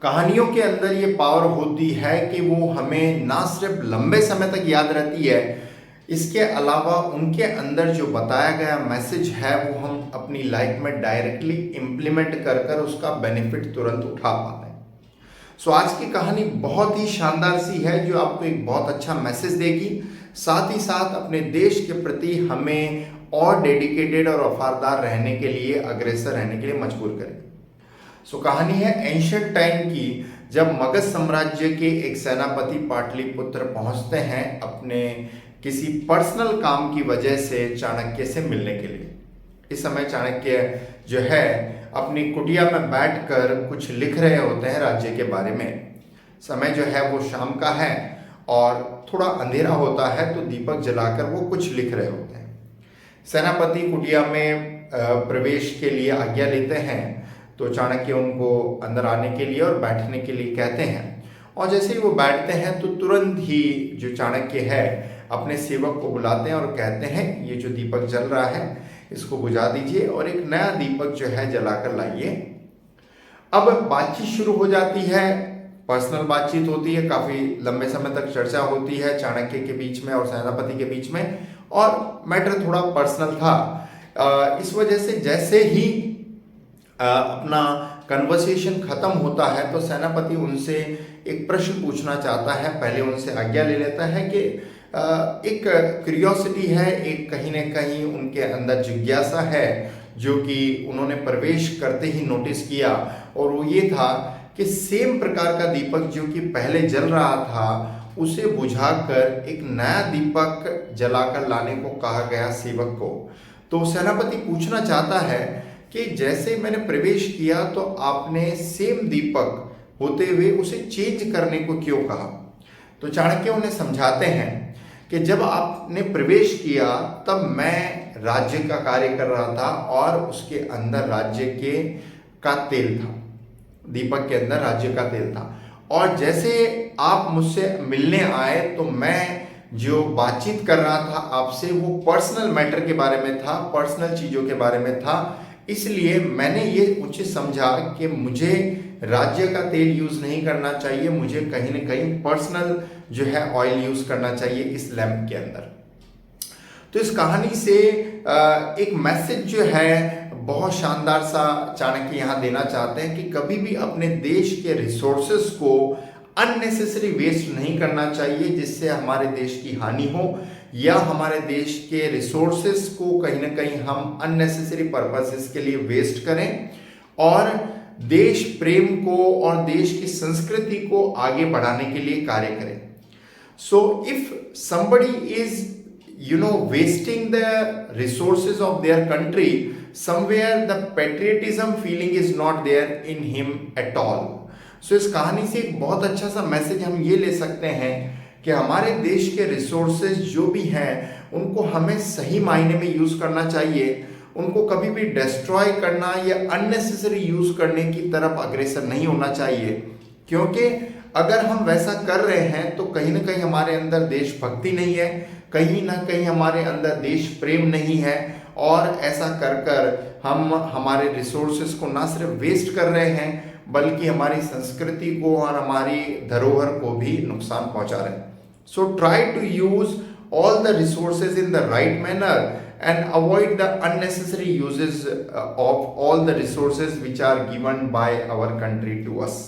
कहानियों के अंदर ये पावर होती है कि वो हमें ना सिर्फ लंबे समय तक याद रहती है, इसके अलावा उनके अंदर जो बताया गया मैसेज है वो हम अपनी लाइफ में डायरेक्टली इम्प्लीमेंट कर कर उसका बेनिफिट तुरंत उठा पाते हैं। सो आज की कहानी बहुत ही शानदार सी है जो आपको एक बहुत अच्छा मैसेज देगी, साथ ही साथ अपने देश के प्रति हमें और डेडिकेटेड और वफादार रहने के लिए, अग्रसर रहने के लिए मजबूर करेगी। सो कहानी है एंशिएंट टाइम की, जब मगध साम्राज्य के एक सेनापति पाटलिपुत्र पहुंचते हैं अपने किसी पर्सनल काम की वजह से चाणक्य से मिलने के लिए। इस समय चाणक्य जो है अपनी कुटिया में बैठकर कुछ लिख रहे होते हैं राज्य के बारे में। समय जो है वो शाम का है और थोड़ा अंधेरा होता है, तो दीपक जलाकर वो कुछ लिख रहे होते हैं। सेनापति कुटिया में प्रवेश के लिए आज्ञा लेते हैं, तो चाणक्य उनको अंदर आने के लिए और बैठने के लिए कहते हैं। और जैसे ही वो बैठते हैं तो तुरंत ही जो चाणक्य है अपने सेवक को बुलाते हैं और कहते हैं ये जो दीपक जल रहा है इसको बुझा दीजिए और एक नया दीपक जो है जलाकर लाइए। अब बातचीत शुरू हो जाती है, पर्सनल बातचीत होती है, काफी लंबे समय तक चर्चा होती है चाणक्य के बीच में और सेनापति के बीच में, और मैटर थोड़ा पर्सनल था। इस वजह से जैसे ही अपना कन्वर्सेशन खत्म होता है तो सेनापति उनसे एक प्रश्न पूछना चाहता है। पहले उनसे आज्ञा ले लेता है कि एक क्यूरियोसिटी है, एक कहीं ना कहीं उनके अंदर जिज्ञासा है जो कि उन्होंने प्रवेश करते ही नोटिस किया, और वो ये था कि सेम प्रकार का दीपक जो कि पहले जल रहा था उसे बुझाकर एक नया दीपक जलाकर लाने को कहा गया सेवक को। तो सेनापति पूछना चाहता है कि जैसे मैंने प्रवेश किया तो आपने सेम दीपक होते हुए उसे चेंज करने को क्यों कहा। तो चाणक्य उन्हें समझाते हैं कि जब आपने प्रवेश किया तब मैं राज्य का कार्य कर रहा था और उसके अंदर राज्य के का तेल था, दीपक के अंदर राज्य का तेल था, और जैसे आप मुझसे मिलने आए तो मैं जो बातचीत कर रहा था आपसे वो पर्सनल मैटर के बारे में था, पर्सनल चीज़ों के बारे में था। इसलिए मैंने ये उचित समझा कि मुझे राज्य का तेल यूज़ नहीं करना चाहिए, मुझे कहीं ना कहीं पर्सनल जो है ऑयल यूज़ करना चाहिए इस लैंप के अंदर। तो इस कहानी से एक मैसेज जो है बहुत शानदार सा चाणक्य यहाँ देना चाहते हैं कि कभी भी अपने देश के रिसोर्सेस को अननेसेसरी वेस्ट नहीं करना चाहिए जिससे हमारे देश की हानि हो, या हमारे देश के रिसोर्सेस को कहीं ना कहीं हम अननेसेसरी पर्पसेस के लिए वेस्ट करें, और देश प्रेम को और देश की संस्कृति को आगे बढ़ाने के लिए कार्य करें। So if somebody is wasting the resources of their country, somewhere the patriotism feeling is not there in him at all. सो इस कहानी से एक बहुत अच्छा सा मैसेज हम ये ले सकते हैं कि हमारे देश के रिसोर्सेज जो भी हैं उनको हमें सही मायने में यूज़ करना चाहिए, उनको कभी भी डिस्ट्रॉय करना या अननेसेसरी यूज़ करने की तरफ अग्रसर नहीं होना चाहिए, क्योंकि अगर हम वैसा कर रहे हैं तो कहीं ना कहीं हमारे अंदर देशभक्ति नहीं है, कहीं ना कहीं हमारे अंदर देश प्रेम नहीं है, और ऐसा कर कर हम हमारे रिसोर्सेज को ना सिर्फ वेस्ट कर रहे हैं बल्कि हमारी संस्कृति को और हमारी धरोहर को भी नुकसान पहुंचा रहे हैं। So try to use all the resources in the right manner and avoid the unnecessary uses of all the resources which are given by our country to us.